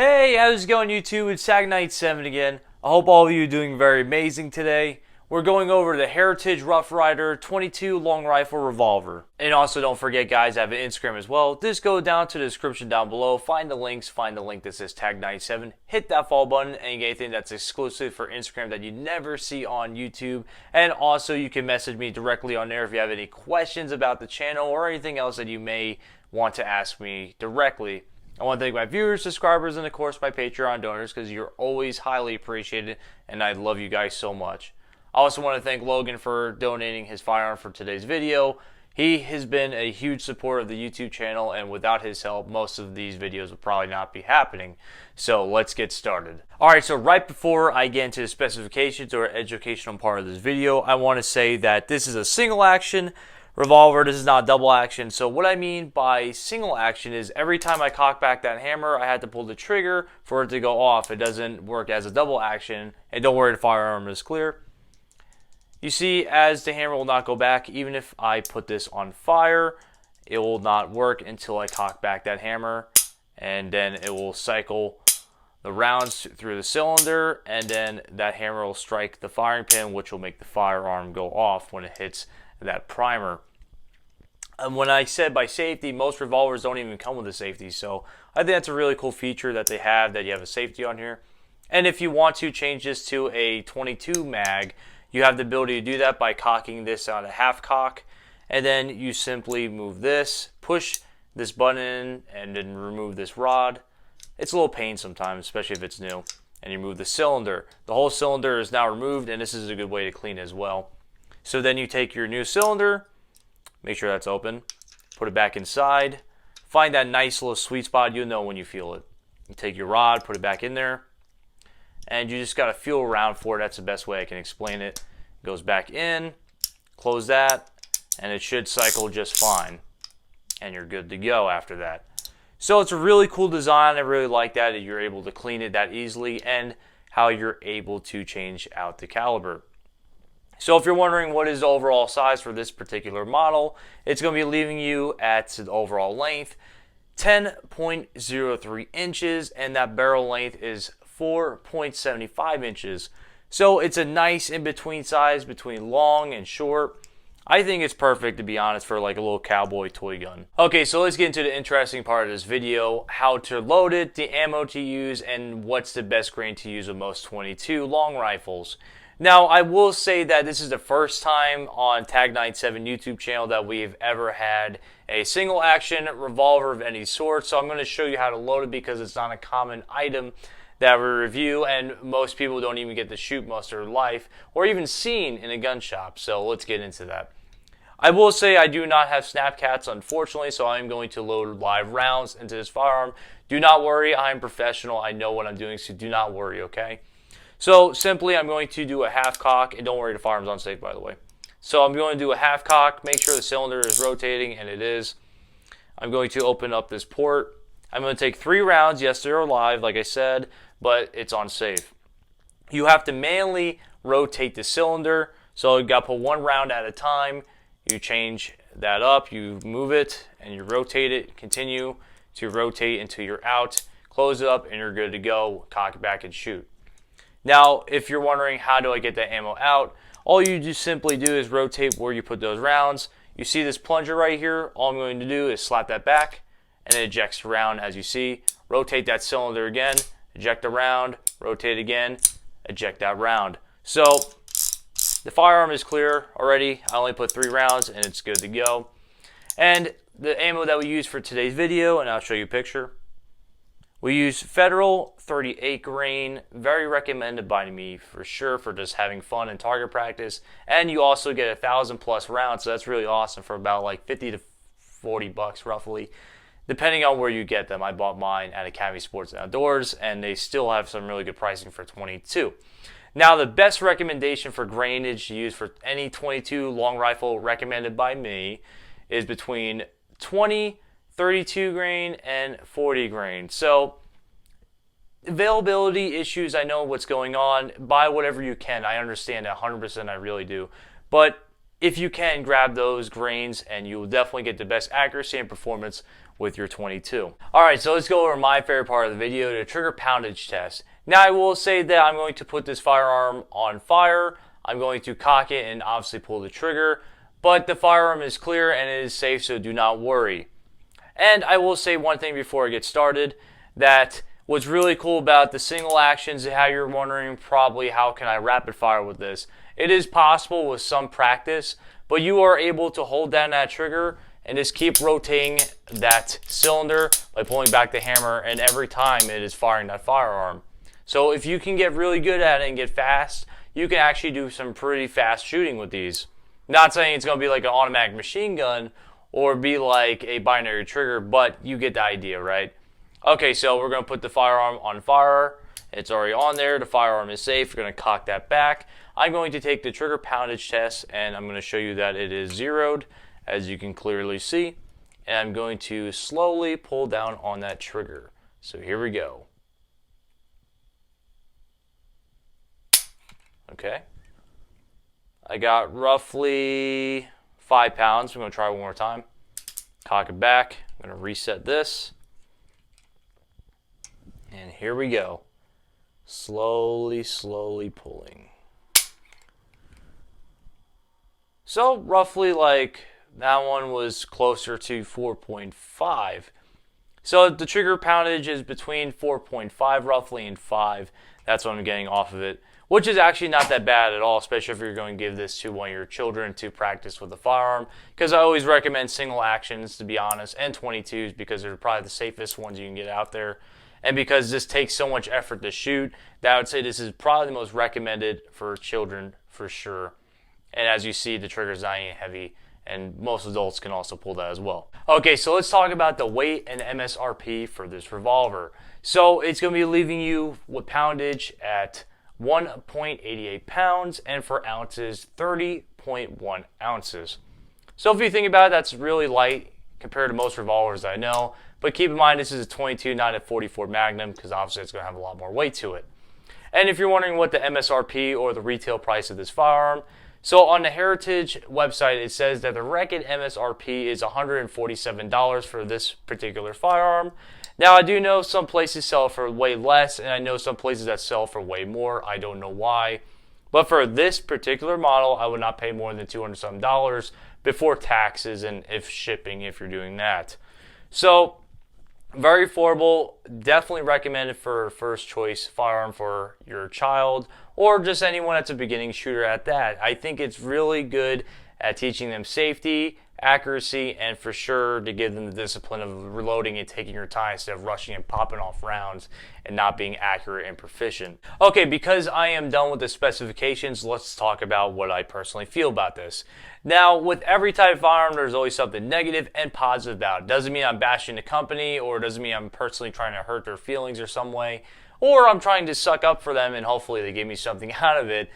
Hey, how's it going YouTube? It's TAG97 again. I hope all of you are doing very amazing today. We're going over the Heritage Rough Rider 22 long rifle revolver. And also don't forget guys, I have an Instagram as well. Just go down to the description down below, find the links, find the link that says TAG97, hit that follow button and get anything that's exclusive for Instagram that you never see on YouTube. And also you can message me directly on there if you have any questions about the channel or anything else that you may want to ask me directly. I want to thank my viewers, subscribers, and of course my Patreon donors because you're always highly appreciated and I love you guys so much. I also want to thank Logan for donating his firearm for today's video. He has been a huge supporter of the YouTube channel and without his help most of these videos would probably not be happening. So let's get started. Alright, so right before I get into the specifications or educational part of this video, I want to say that this is a single action revolver. This is not double action. So what I mean by single action is every time I cock back that hammer, I had to pull the trigger for it to go off. It doesn't work as a double action. And don't worry, the firearm is clear. You see, as the hammer will not go back, even if I put this on fire, it will not work until I cock back that hammer. And then it will cycle the rounds through the cylinder, and then that hammer will strike the firing pin, which will make the firearm go off when it hits that primer. And when I said by safety, most revolvers don't even come with a safety, so I think that's a really cool feature that they have, that you have a safety on here. And if you want to change this to a 22 mag, you have the ability to do that by cocking this on a half cock, and then you simply move this, push this button, and then remove this rod. It's a little pain sometimes, especially if it's new. And you remove the cylinder. The whole cylinder is now removed, and this is a good way to clean as well. So then you take your new cylinder, make sure that's open, put it back inside, find that nice little sweet spot. You'll know when you feel it. You take your rod, put it back in there, and you just got to feel around for it. That's the best way I can explain it. It goes back in, close that, and it should cycle just fine. And you're good to go after that. So it's a really cool design. I really like that you're able to clean it that easily and how you're able to change out the caliber. So if you're wondering what is the overall size for this particular model, it's going to be leaving you at the overall length 10.03 inches, and that barrel length is 4.75 inches. So it's a nice in-between size between long and short. I think it's perfect, to be honest, for like a little cowboy toy gun. Okay, so let's get into the interesting part of this video, how to load it, the ammo to use, and what's the best grain to use with most 22 long rifles. Now, I will say that this is the first time on TAG97 YouTube channel that we've ever had a single action revolver of any sort. So I'm going to show you how to load it because it's not a common item that we review, and most people don't even get to shoot most of their life or even seen in a gun shop. So let's get into that. I will say I do not have snap cats, unfortunately, so I'm going to load live rounds into this firearm. Do not worry, I'm professional. I know what I'm doing, so do not worry, okay? So simply I'm going to do a half cock, and don't worry, the firearm's unsafe, by the way. So I'm going to do a half cock, make sure the cylinder is rotating, and it is. I'm going to open up this port. I'm going to take 3 rounds. Yes, they're live, like I said, but it's unsafe. You have to manually rotate the cylinder, so you got to put 1 round at a time. You change that up, you move it, and you rotate it. Continue to rotate until you're out. Close it up, and you're good to go. Cock it back and shoot. Now, if you're wondering how do I get that ammo out, all you just simply do is rotate where you put those rounds. You see this plunger right here? All I'm going to do is slap that back, and it ejects the round as you see. Rotate that cylinder again, eject the round, rotate again, eject that round. So the firearm is clear already. I only put 3 rounds, and it's good to go. And the ammo that we use for today's video, and I'll show you a picture. We use Federal 38 grain, very recommended by me for sure for just having fun and target practice. And you also get 1,000+ rounds, so that's really awesome for about like 50 to 40 bucks roughly, depending on where you get them. I bought mine at Academy Sports and Outdoors, and they still have some really good pricing for 22. Now, the best recommendation for grainage to use for any 22 long rifle recommended by me is between 20, 32 grain, and 40 grain. So, availability issues, I know what's going on. Buy whatever you can. I understand that 100%, I really do. But if you can, grab those grains, and you will definitely get the best accuracy and performance with your 22. Alright, so let's go over my favorite part of the video, the trigger poundage test. Now I will say that I'm going to put this firearm on fire. I'm going to cock it and obviously pull the trigger, but the firearm is clear and it is safe, so do not worry. And I will say one thing before I get started, that what's really cool about the single actions, how you're wondering probably how can I rapid fire with this. It is possible with some practice, but you are able to hold down that trigger and just keep rotating that cylinder by pulling back the hammer, and every time it is firing that firearm. So if you can get really good at it and get fast, you can actually do some pretty fast shooting with these. Not saying it's going to be like an automatic machine gun or be like a binary trigger, but you get the idea, right? Okay, so we're going to put the firearm on fire. It's already on there. The firearm is safe. We're going to cock that back. I'm going to take the trigger poundage test, and I'm going to show you that it is zeroed, as you can clearly see. And I'm going to slowly pull down on that trigger. So here we go. Okay. I got roughly 5 pounds. I'm going to try one more time. Cock it back. I'm going to reset this. And here we go. Slowly, slowly pulling. So roughly like that one was closer to 4.5. So the trigger poundage is between 4.5 roughly and 5. That's what I'm getting off of it, which is actually not that bad at all, especially if you're going to give this to one of your children to practice with a firearm, because I always recommend single actions, to be honest, and 22s, because they're probably the safest ones you can get out there. And because this takes so much effort to shoot, that I would say this is probably the most recommended for children for sure. And as you see, the trigger is not even heavy, and most adults can also pull that as well. Okay, so let's talk about the weight and MSRP for this revolver. So it's going to be leaving you with poundage at 1.88 pounds, and for ounces, 30.1 ounces. So if you think about it, that's really light compared to most revolvers I know. But keep in mind, this is a 22, not a 44 Magnum, because obviously it's going to have a lot more weight to it. And if you're wondering what the MSRP or the retail price of this firearm, so on the Heritage website, it says that the record MSRP is $147 for this particular firearm. Now, I do know some places sell for way less, and I know some places that sell for way more. I don't know why. But for this particular model, I would not pay more than $200 before taxes and if shipping, if you're doing that. So, very affordable, definitely recommended for first choice firearm for your child or just anyone that's a beginning shooter at that. I think it's really good at teaching them safety, accuracy, and for sure to give them the discipline of reloading and taking your time instead of rushing and popping off rounds and not being accurate and proficient. Okay, because I am done with the specifications, let's talk about what I personally feel about this. Now, with every type of firearm, there's always something negative and positive about it. Doesn't mean I'm bashing the company, or doesn't mean I'm personally trying to hurt their feelings or some way, or I'm trying to suck up for them and hopefully they give me something out of it.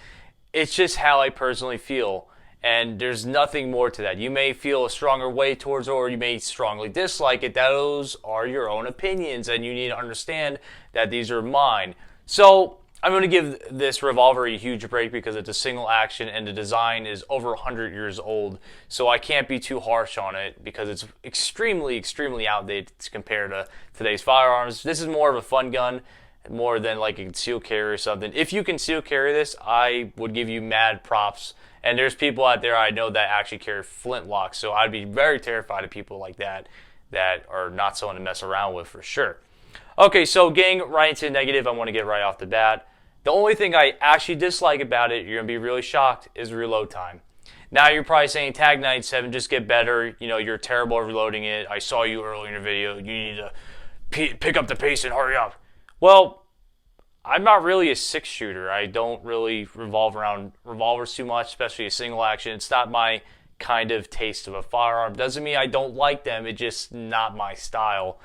It's just how I personally feel. And there's nothing more to that. You may feel a stronger way towards it, or you may strongly dislike it. Those are your own opinions, and you need to understand that these are mine. So I'm going to give this revolver a huge break because it's a single action and the design is over 100 years old. So I can't be too harsh on it because it's extremely, extremely outdated compared to today's firearms. This is more of a fun gun, more than like a concealed carry or something. If you conceal carry this, I would give you mad props. And there's people out there I know that actually carry flintlocks, so I'd be very terrified of people like that that are not someone to mess around with for sure. Okay, so getting right into the negative, I want to get right off the bat. The only thing I actually dislike about it, you're going to be really shocked, is reload time. Now you're probably saying TAG97, just get better. You know, you're terrible at reloading it. I saw you earlier in your video. You need to pick up the pace and hurry up. Well, I'm not really a six shooter. I don't really revolve around revolvers too much, especially a single action. It's not my kind of taste of a firearm. Doesn't mean I don't like them. It's just not my style.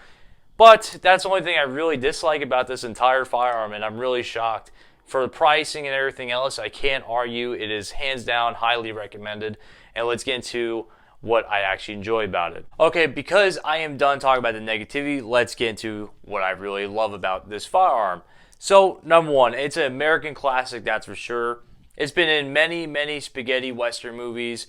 But that's the only thing I really dislike about this entire firearm, and I'm really shocked. For the pricing and everything else, I can't argue. It is hands down highly recommended. And let's get into what I actually enjoy about it. Okay, because I am done talking about the negativity, let's get into what I really love about this firearm. So, number one, it's an American classic, that's for sure. It's been in many, many spaghetti western movies.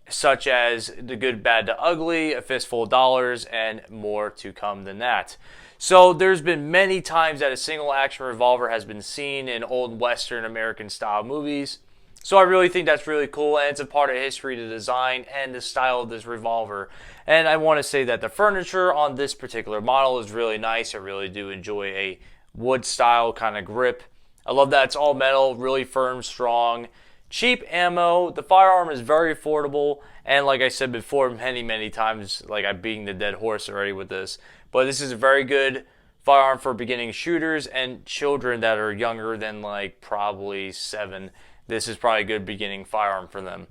such as The Good, Bad, the Ugly, A Fistful of Dollars, and more to come than that. So there's been many times that a single action revolver has been seen in old Western American style movies. So I really think that's really cool, and it's a part of history, the design and the style of this revolver. And I want to say that the furniture on this particular model is really nice. I really do enjoy a wood style kind of grip. I love that it's all metal, really firm, strong. Cheap ammo. The firearm is very affordable, and like I said before many times, like I'm beating the dead horse already with this, but this is a very good firearm for beginning shooters and children that are younger than like probably 7. This is probably a good beginning firearm for them.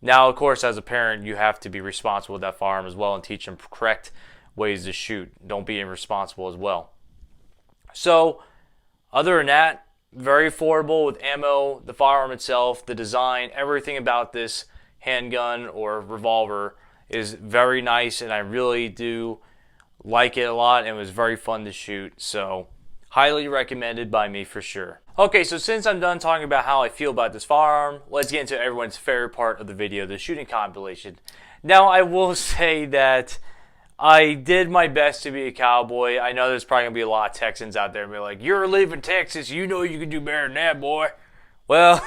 Now, of course, as a parent, you have to be responsible with that firearm as well and teach them correct ways to shoot. Don't be irresponsible as well. So, other than that, very affordable with ammo, the firearm itself, the design, everything about this handgun or revolver is very nice, and I really do like it a lot, and it was very fun to shoot. So, highly recommended by me for sure. Okay, so since I'm done talking about how I feel about this firearm, let's get into everyone's favorite part of the video, the shooting compilation. Now, I will say that I did my best to be a cowboy. I know there's probably going to be a lot of Texans out there and be like, you're leaving Texas, you know you can do better than that, boy. Well,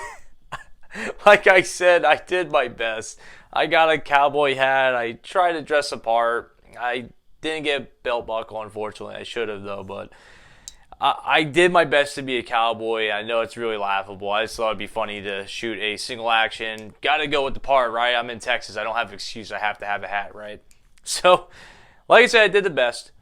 like I said, I did my best. I got a cowboy hat. I tried to dress apart. I didn't get a belt buckle, unfortunately. I should have, though, but I did my best to be a cowboy. I know it's really laughable. I just thought it'd be funny to shoot a single action. Gotta go with the part, right? I'm in Texas. I don't have an excuse. I have to have a hat, right? So, like I said, I did the best.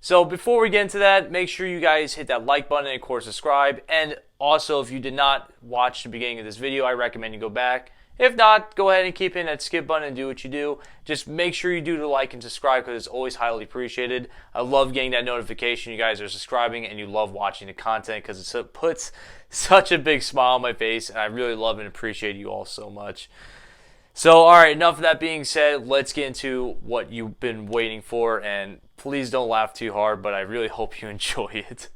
So before we get into that, make sure you guys hit that like button and, of course, subscribe. And also, if you did not watch the beginning of this video, I recommend you go back. If not, go ahead and keep hitting that skip button and do what you do. Just make sure you do the like and subscribe because it's always highly appreciated. I love getting that notification you guys are subscribing and you love watching the content because it puts such a big smile on my face, and I really love and appreciate you all so much. So, alright, enough of that being said, let's get into what you've been waiting for, and please don't laugh too hard, but I really hope you enjoy it.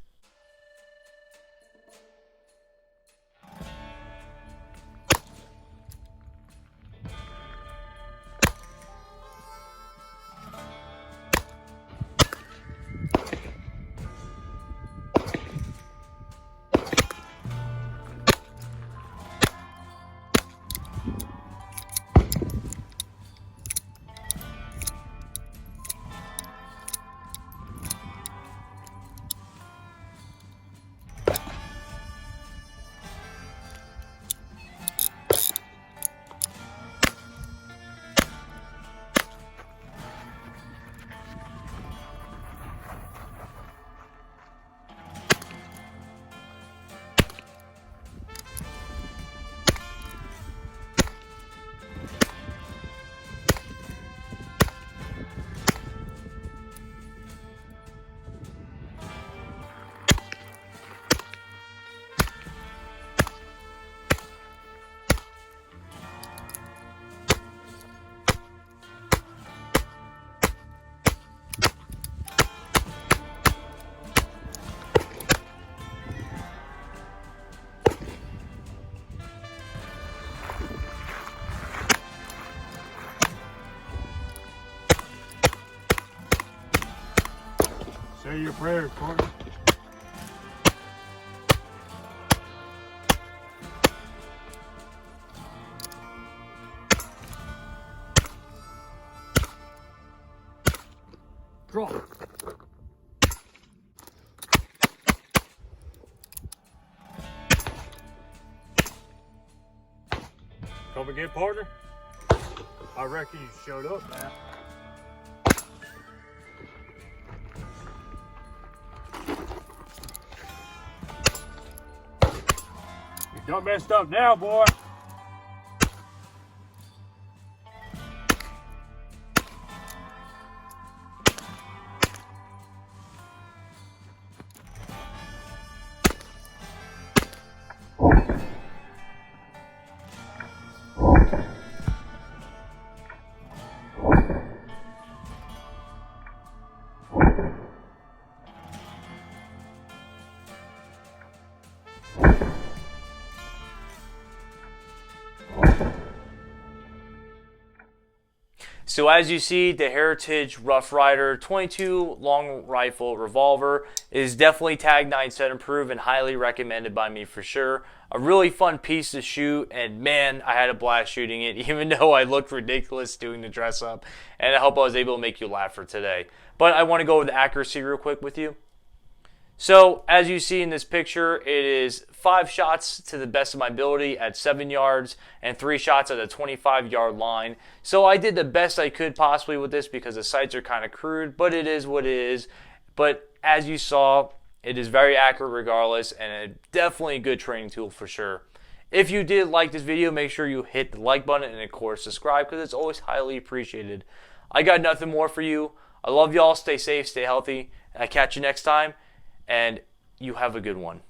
Say your prayers, partner. Draw. Come again, partner? I reckon you showed up now. You done messed up now, boy. So as you see, the Heritage Rough Rider 22 long rifle revolver is definitely TAG97 approved and highly recommended by me for sure. A really fun piece to shoot, and man, I had a blast shooting it, even though I looked ridiculous doing the dress up, and I hope I was able to make you laugh for today. But I want to go over the accuracy real quick with you. So as you see in this picture, it is 5 shots to the best of my ability at 7 yards and 3 shots at a 25-yard line. So I did the best I could possibly with this because the sights are kind of crude, but it is what it is. But as you saw, it is very accurate regardless, and definitely a good training tool for sure. If you did like this video, make sure you hit the like button and of course subscribe because it's always highly appreciated. I got nothing more for you. I love y'all. Stay safe, stay healthy, and I catch you next time. And you have a good one.